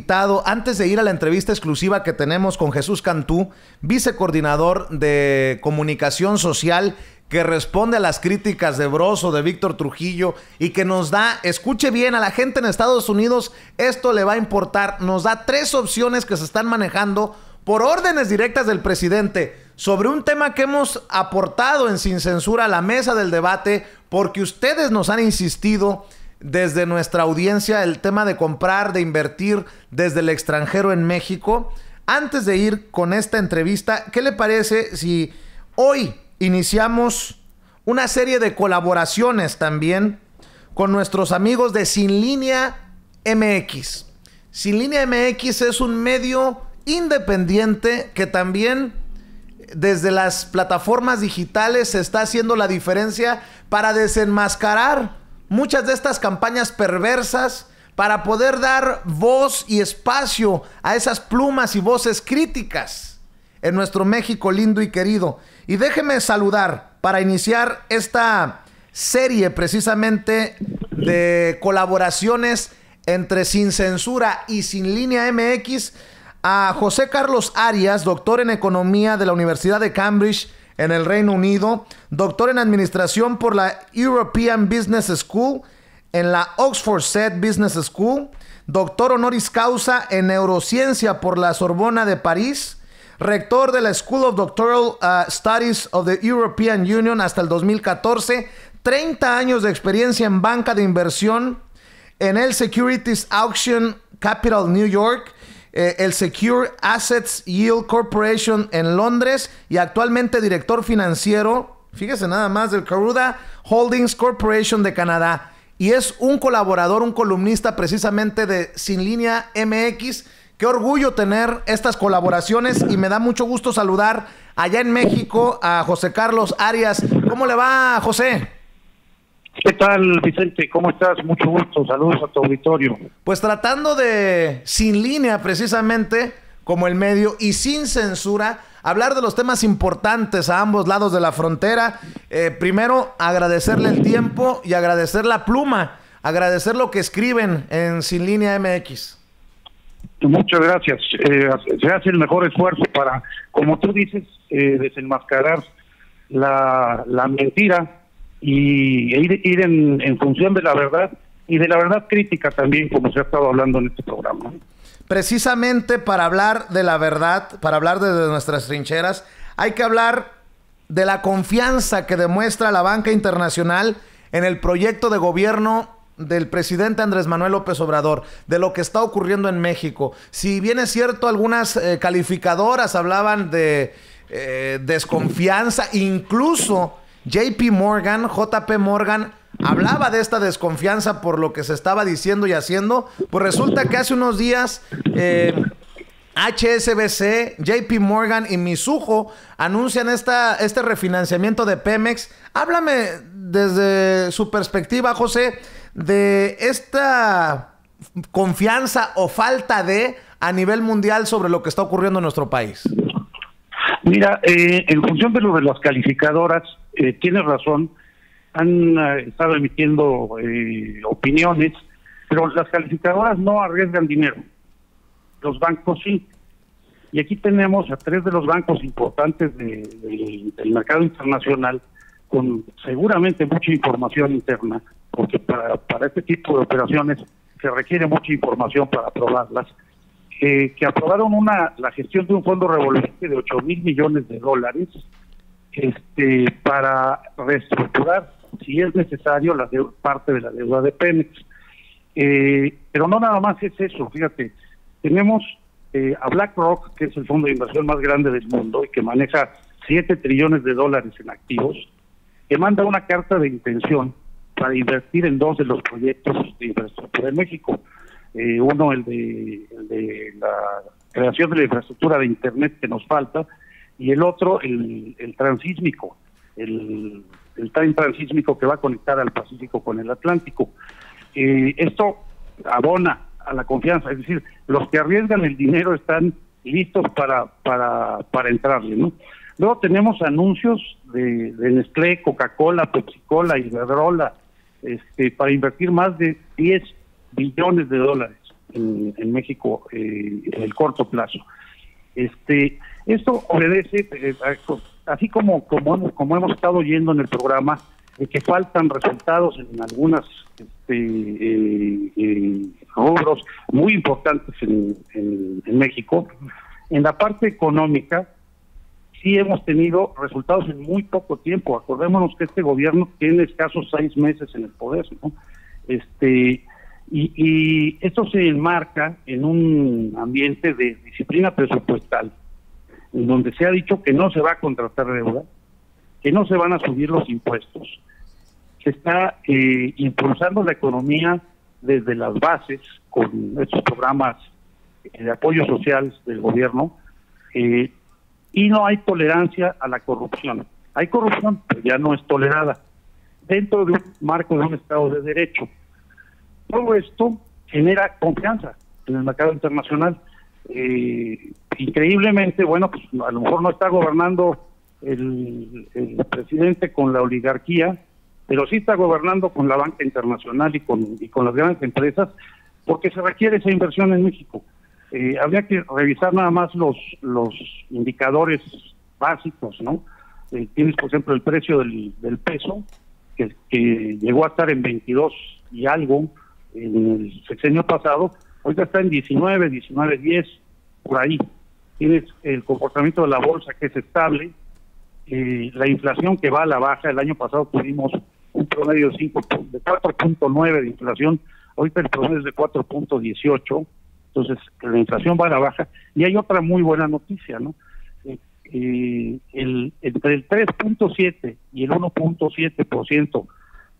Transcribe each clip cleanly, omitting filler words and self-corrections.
invitado, antes de ir a la entrevista exclusiva que tenemos con Jesús Cantú, vicecoordinador de comunicación social, que responde a las críticas de Broso, de Víctor Trujillo, y que nos da, escuche bien, a la gente en Estados Unidos esto le va a importar, nos da 3 opciones que se están manejando por órdenes directas del presidente sobre un tema que hemos aportado en Sin Censura a la mesa del debate, porque ustedes nos han insistido desde nuestra audiencia el tema de comprar, de invertir desde el extranjero en México. Antes de ir con esta entrevista, ¿qué le parece si hoy iniciamos una serie de colaboraciones también con nuestros amigos de Sin Línea MX? Sin Línea MX es un medio independiente que también desde las plataformas digitales se está haciendo la diferencia para desenmascarar muchas de estas campañas perversas, para poder dar voz y espacio a esas plumas y voces críticas en nuestro México lindo y querido. Y déjeme saludar, para iniciar esta serie precisamente de colaboraciones entre Sin Censura y Sin Línea MX, a José Carlos Arias, doctor en Economía de la Universidad de Cambridge en el Reino Unido, doctor en Administración por la European Business School, en la Oxford Said Business School, doctor honoris causa en Neurociencia por la Sorbona de París, rector de la School of Doctoral Studies of the European Union hasta el 2014, 30 años de experiencia en banca de inversión, en el Securities Auction Capital New York, el Secure Assets Yield Corporation en Londres y actualmente director financiero, fíjese nada más, del Karuda Holdings Corporation de Canadá. Y es un colaborador, un columnista precisamente de Sin Línea MX. Qué orgullo tener estas colaboraciones y me da mucho gusto saludar allá en México a José Carlos Arias. ¿Cómo le va, José? ¿Qué tal, Vicente? ¿Cómo estás? Mucho gusto. Saludos a tu auditorio. Pues tratando de, Sin Línea precisamente, como el medio, y sin censura, hablar de los temas importantes a ambos lados de la frontera. Primero, agradecerle el tiempo y agradecer la pluma, agradecer lo que escriben en Sin Línea MX. Muchas gracias. Se hace el mejor esfuerzo para, como tú dices, desenmascarar la mentira y ir en función de la verdad y de la verdad crítica también, como se ha estado hablando en este programa. Precisamente para hablar de la verdad, para hablar desde nuestras trincheras, hay que hablar de la confianza que demuestra la banca internacional en el proyecto de gobierno del presidente Andrés Manuel López Obrador, de lo que está ocurriendo en México. Si bien es cierto, algunas calificadoras hablaban de desconfianza, incluso JP Morgan, hablaba de esta desconfianza por lo que se estaba diciendo y haciendo, pues resulta que hace unos días HSBC, JP Morgan y Mizuho anuncian este refinanciamiento de Pemex. Háblame desde su perspectiva, José, de esta confianza o falta de a nivel mundial sobre lo que está ocurriendo en nuestro país. Mira, en función de lo de las calificadoras, tienes razón, han estado emitiendo opiniones, pero las calificadoras no arriesgan dinero, los bancos sí. Y aquí tenemos a 3 de los bancos importantes del mercado internacional con seguramente mucha información interna, porque para este tipo de operaciones se requiere mucha información para aprobarlas, que aprobaron la gestión de un fondo revolvente de $8,000 millones para reestructurar, si es necesario, parte de la deuda de Pemex. Pero no nada más es eso, fíjate, tenemos a BlackRock, que es el fondo de inversión más grande del mundo y que maneja $7 trillones en activos, que manda una carta de intención para invertir en 2 de los proyectos de infraestructura en México. Uno, el de la creación de la infraestructura de Internet que nos falta, y el otro, el transísmico, el tren transísmico que va a conectar al Pacífico con el Atlántico. Esto abona a la confianza, es decir, los que arriesgan el dinero están listos para entrarle, ¿no? Luego tenemos anuncios de Nestlé, Coca-Cola, Pepsi-Cola, Iberdrola, para invertir más de $10 billones. en México en el corto plazo. Esto obedece, así como hemos estado oyendo en el programa, de que faltan resultados en algunas rubros muy importantes en México. En la parte económica, sí hemos tenido resultados en muy poco tiempo. Acordémonos que este gobierno tiene escasos 6 meses en el poder, ¿no? Y esto se enmarca en un ambiente de disciplina presupuestal, en donde se ha dicho que no se va a contratar deuda, que no se van a subir los impuestos. Se está impulsando la economía desde las bases con estos programas de apoyo social del gobierno, y no hay tolerancia a la corrupción. Hay corrupción, pero ya no es tolerada dentro de un marco de un Estado de Derecho. Todo esto genera confianza en el mercado internacional. Increíblemente, bueno, pues a lo mejor no está gobernando el presidente con la oligarquía, pero sí está gobernando con la banca internacional y con las grandes empresas, porque se requiere esa inversión en México. Habría que revisar nada más los indicadores básicos, ¿no? Tienes, por ejemplo, el precio del peso, que llegó a estar en 22 y algo en el sexenio pasado, ahorita está en 19.10, por ahí. Tienes el comportamiento de la bolsa, que es estable, la inflación que va a la baja. El año pasado tuvimos un promedio de 4.9 de inflación, ahorita el promedio es de 4.18, entonces la inflación va a la baja. Y hay otra muy buena noticia, ¿no? Entre el 3.7 y el 1.7%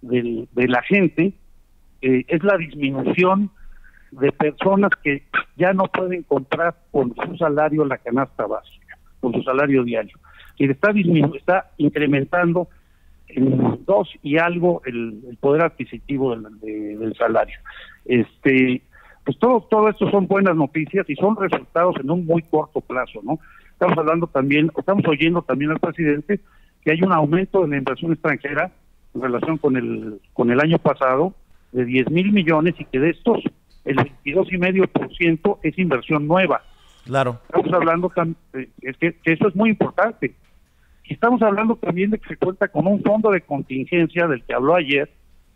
de la gente es la disminución de personas que ya no pueden comprar con su salario la canasta básica, con su salario diario. Y está incrementando en 2 y algo el poder adquisitivo del salario. Pues todo esto son buenas noticias y son resultados en un muy corto plazo, ¿no? Estamos oyendo también al presidente que hay un aumento de la inversión extranjera en relación con el año pasado de 10,000 millones, y que de estos el 22,5% es inversión nueva. Claro. Estamos hablando que eso es muy importante. Y estamos hablando también de que se cuenta con un fondo de contingencia del que habló ayer,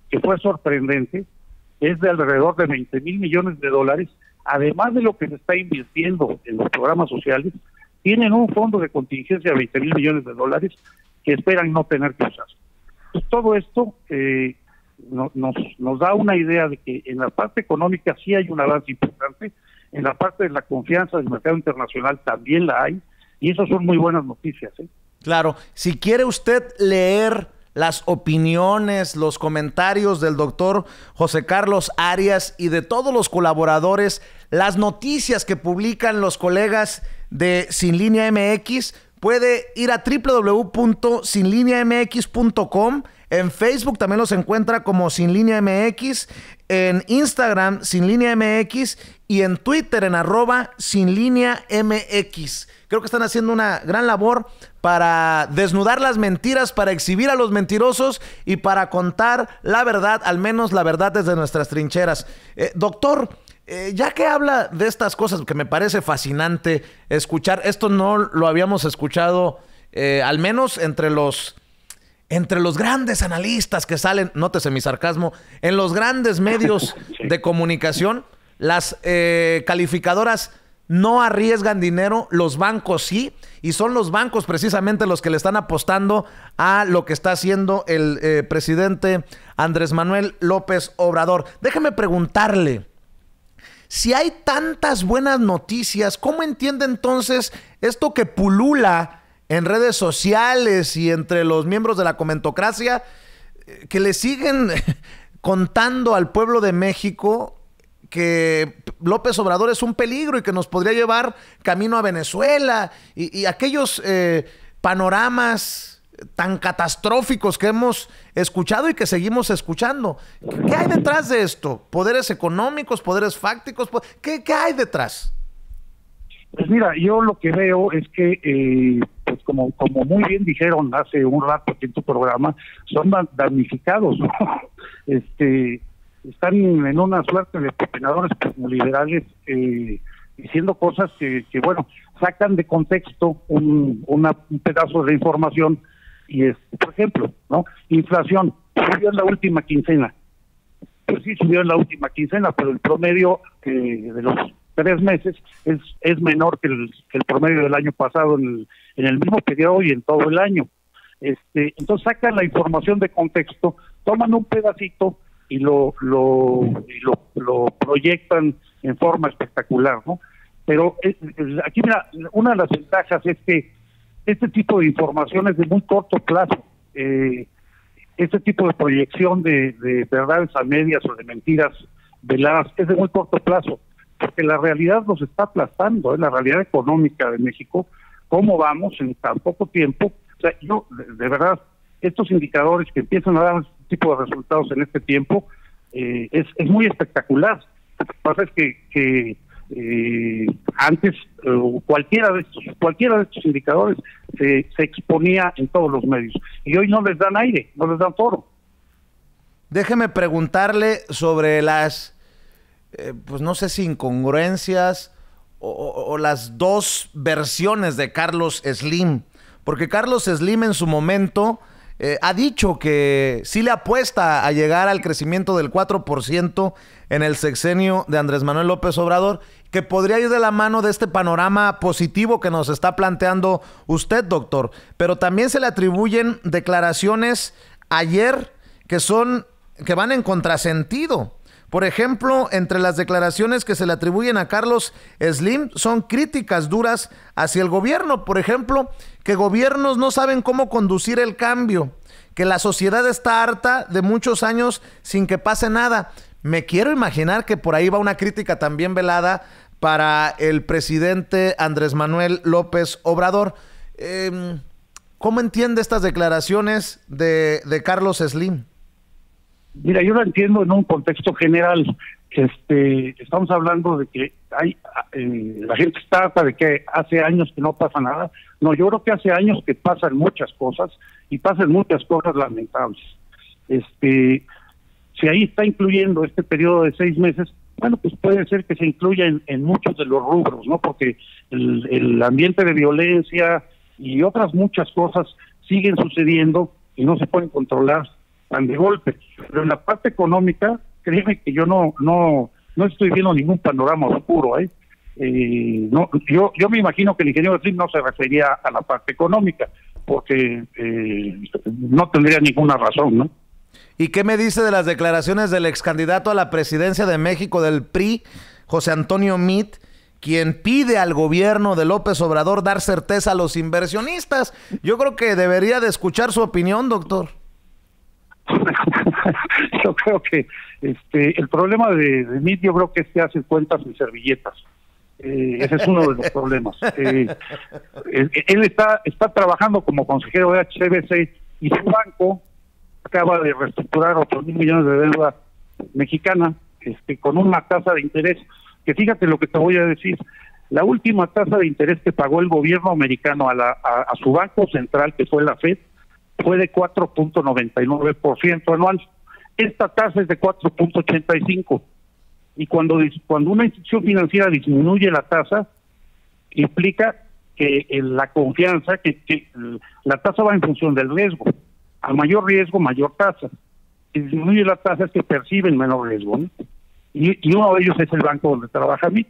que fue sorprendente, es de alrededor de 20,000 millones de dólares, además de lo que se está invirtiendo en los programas sociales. Tienen un fondo de contingencia de 20,000 millones de dólares que esperan no tener que usar. Pues todo esto nos da una idea de que en la parte económica sí hay un avance importante, en la parte de la confianza del mercado internacional también la hay, y eso son muy buenas noticias, ¿eh? Claro, si quiere usted leer las opiniones, los comentarios del doctor José Carlos Arias y de todos los colaboradores, las noticias que publican los colegas de Sin Línea MX, puede ir a www.sinlineamx.com. En Facebook también los encuentra como Sin Línea MX, en Instagram Sin Línea MX y en Twitter en @SinLíneaMX. Creo que están haciendo una gran labor para desnudar las mentiras, para exhibir a los mentirosos y para contar la verdad, al menos la verdad desde nuestras trincheras. Doctor, ya que habla de estas cosas, que me parece fascinante escuchar, esto no lo habíamos escuchado, al menos entre los grandes analistas que salen, nótese mi sarcasmo, en los grandes medios de comunicación, las calificadoras no arriesgan dinero, los bancos sí, y son los bancos precisamente los que le están apostando a lo que está haciendo el presidente Andrés Manuel López Obrador. Déjeme preguntarle, si hay tantas buenas noticias, ¿cómo entiende entonces esto que pulula en redes sociales y entre los miembros de la comentocracia, que le siguen contando al pueblo de México que López Obrador es un peligro y que nos podría llevar camino a Venezuela y aquellos panoramas tan catastróficos que hemos escuchado y que seguimos escuchando? ¿Qué hay detrás de esto? ¿Poderes económicos, poderes fácticos? ¿Qué hay detrás? Pues mira, yo lo que veo es que, pues como muy bien dijeron hace un rato aquí en tu programa, son damnificados, ¿no? están en una suerte de propinadores liberales, diciendo cosas que, bueno, sacan de contexto un pedazo de información. Y por ejemplo, ¿no? Inflación, subió en la última quincena. Pues sí, subió en la última quincena, pero el promedio de los 3 meses es menor que el promedio del año pasado en el mismo periodo y en todo el año. Entonces sacan la información de contexto, toman un pedacito y lo proyectan en forma espectacular, ¿no? Pero aquí, mira, una de las ventajas es que este tipo de información es de muy corto plazo. Este tipo de proyección de verdades a medias o de mentiras veladas es de muy corto plazo, porque la realidad nos está aplastando, la realidad económica de México, cómo vamos en tan poco tiempo. O sea, yo, de verdad, estos indicadores que empiezan a dar este tipo de resultados en este tiempo, es muy espectacular. Lo que pasa es que antes cualquiera de estos indicadores se exponía en todos los medios, y hoy no les dan aire, no les dan foro. Déjeme preguntarle sobre las, pues no sé si incongruencias o las dos versiones de Carlos Slim, porque Carlos Slim en su momento ha dicho que sí le apuesta a llegar al crecimiento del 4% en el sexenio de Andrés Manuel López Obrador, que podría ir de la mano de este panorama positivo que nos está planteando usted, doctor. Pero también se le atribuyen declaraciones ayer que van en contrasentido. Por ejemplo, entre las declaraciones que se le atribuyen a Carlos Slim son críticas duras hacia el gobierno. Por ejemplo, que gobiernos no saben cómo conducir el cambio, que la sociedad está harta de muchos años sin que pase nada. Me quiero imaginar que por ahí va una crítica también velada para el presidente Andrés Manuel López Obrador. ¿Cómo entiende estas declaraciones de Carlos Slim? Mira, yo lo entiendo en un contexto general. Estamos hablando de que la gente está harta de que hace años que no pasa nada. No, yo creo que hace años que pasan muchas cosas, y pasan muchas cosas lamentables. Si ahí está incluyendo este periodo de 6 meses, bueno, pues puede ser que se incluya en muchos de los rubros, ¿no? Porque el ambiente de violencia y otras muchas cosas siguen sucediendo y no se pueden controlar tan de golpe. Pero en la parte económica, créeme que yo no estoy viendo ningún panorama oscuro, no, yo me imagino que el ingeniero Slim no se refería a la parte económica, porque no tendría ninguna razón, ¿no? ¿Y qué me dice de las declaraciones del ex candidato a la presidencia de México del PRI, José Antonio Meade, quien pide al gobierno de López Obrador dar certeza a los inversionistas? Yo creo que debería de escuchar su opinión, doctor. Yo creo que el problema de Meade, yo creo que es que hace cuentas en servilletas. Ese es uno de los problemas. Él está trabajando como consejero de HSBC y su banco acaba de reestructurar 8,000 millones de deuda mexicana, con una tasa de interés que, fíjate lo que te voy a decir, la última tasa de interés que pagó el gobierno americano a su banco central, que fue la Fed, fue de 4.99% anual. Esta tasa es de 4.85%. Y cuando una institución financiera disminuye la tasa, implica que la confianza, que la tasa va en función del riesgo. A mayor riesgo, mayor tasa. Si disminuye la tasa, es que perciben menor riesgo, ¿no? Y uno de ellos es el banco donde trabaja Meade.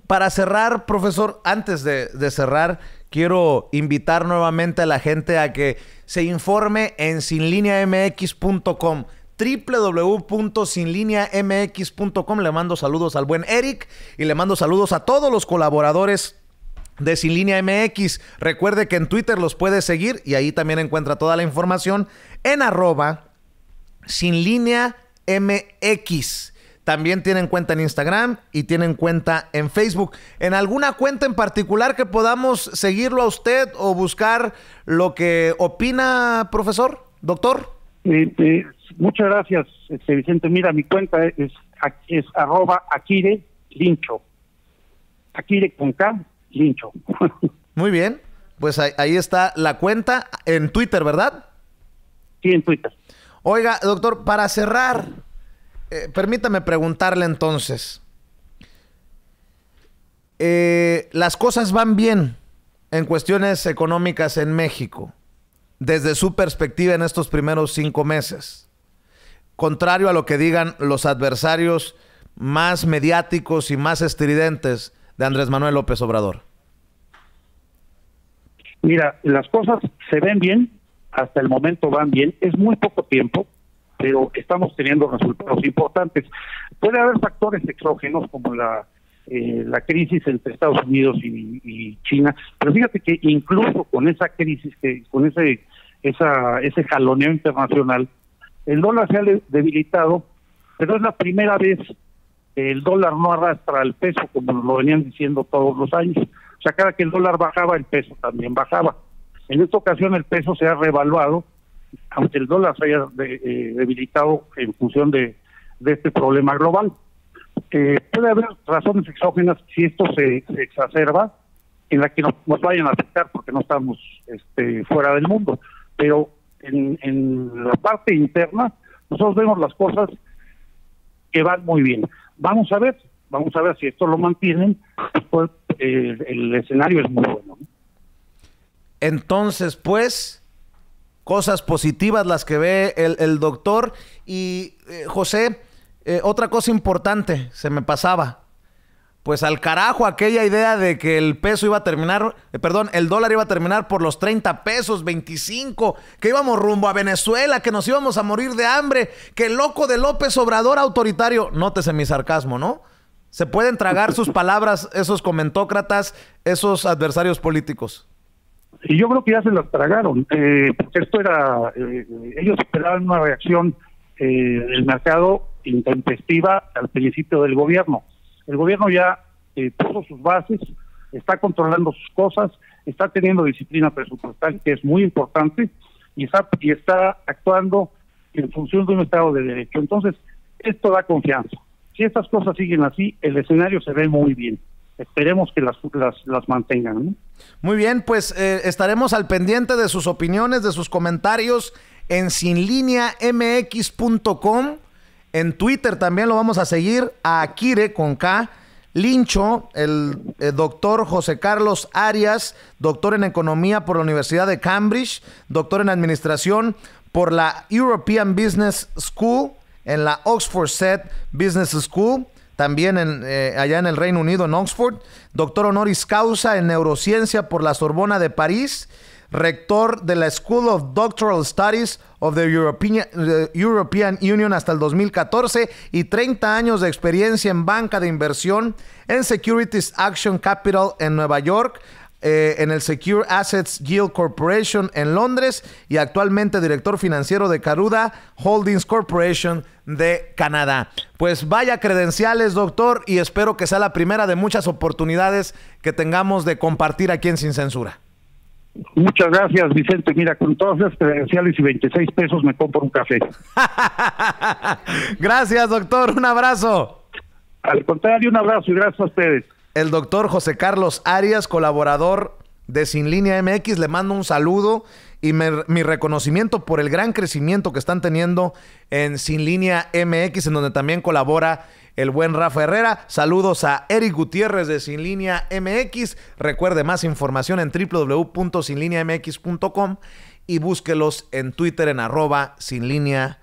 Para cerrar, profesor, antes de cerrar, quiero invitar nuevamente a la gente a que se informe en sinlineamx.com, www.sinlineamx.com. Le mando saludos al buen Eric y le mando saludos a todos los colaboradores de Sin Línea MX. Recuerde que en Twitter los puede seguir y ahí también encuentra toda la información en @SinLíneaMX. También tienen cuenta en Instagram y tienen cuenta en Facebook. ¿En alguna cuenta en particular que podamos seguirlo a usted o buscar lo que opina, profesor, doctor? Muchas gracias, Vicente. Mira, mi cuenta es @Akire Lincho. Akire con K, Lincho. Muy bien, pues ahí está la cuenta en Twitter, ¿verdad? Sí, en Twitter. Oiga, doctor, para cerrar, permítame preguntarle entonces. Las cosas van bien en cuestiones económicas en México, desde su perspectiva en estos primeros 5 meses. Contrario a lo que digan los adversarios más mediáticos y más estridentes de Andrés Manuel López Obrador. Mira, las cosas se ven bien, hasta el momento van bien, es muy poco tiempo, pero estamos teniendo resultados importantes. Puede haber factores exógenos como la crisis entre Estados Unidos y China, pero fíjate que incluso con esa crisis, con ese jaloneo internacional, el dólar se ha debilitado, pero es la primera vez que el dólar no arrastra al peso como nos lo venían diciendo todos los años. O sea, cada que el dólar bajaba, el peso también bajaba. En esta ocasión el peso se ha revaluado, aunque el dólar se haya debilitado en función de este problema global. Puede haber razones exógenas si esto se exacerba, en la que nos vayan a afectar porque no estamos fuera del mundo. Pero en la parte interna, nosotros vemos las cosas que van muy bien. Vamos a ver si esto lo mantienen, pues el escenario es muy bueno, ¿no? Entonces, pues, cosas positivas las que ve el doctor. Y José, otra cosa importante, se me pasaba. Pues al carajo aquella idea de que el peso iba a terminar, el dólar iba a terminar por los 30 pesos, 25, que íbamos rumbo a Venezuela, que nos íbamos a morir de hambre, que el loco de López Obrador autoritario, nótese mi sarcasmo, ¿no? Se pueden tragar sus palabras esos comentócratas, esos adversarios políticos. Y yo creo que ya se las tragaron, porque esto era, ellos esperaban una reacción del mercado intempestiva al principio del gobierno. El gobierno ya puso sus bases, está controlando sus cosas, está teniendo disciplina presupuestal, que es muy importante, y está actuando en función de un Estado de Derecho. Entonces, esto da confianza. Si estas cosas siguen así, el escenario se ve muy bien. Esperemos que las mantengan, ¿no? Muy bien, pues estaremos al pendiente de sus opiniones, de sus comentarios en sinlineamx.com. En Twitter también lo vamos a seguir a Akire con K, Lincho, el doctor José Carlos Arias, doctor en Economía por la Universidad de Cambridge, doctor en Administración por la European Business School, en la Oxford Set Business School, también allá en el Reino Unido, en Oxford, doctor honoris causa en Neurociencia por la Sorbona de París, rector de la School of Doctoral Studies of the European Union hasta el 2014 y 30 años de experiencia en banca de inversión en Securities Action Capital en Nueva York, en el Secure Assets Yield Corporation en Londres y actualmente director financiero de Caruda Holdings Corporation de Canadá. Pues vaya credenciales, doctor, y espero que sea la primera de muchas oportunidades que tengamos de compartir aquí en Sin Censura. Muchas gracias, Vicente. Mira, con todas las credenciales y 26 pesos me compro un café. Gracias, doctor. Un abrazo. Al contrario, un abrazo y gracias a ustedes. El doctor José Carlos Arias, colaborador de Sin Línea MX, le mando un saludo y mi reconocimiento por el gran crecimiento que están teniendo en Sin Línea MX, en donde también colabora el buen Rafa Herrera. Saludos a Eric Gutiérrez de Sin Línea MX. Recuerde más información en www.sinlineamx.com y búsquelos en Twitter en @sinlineamx.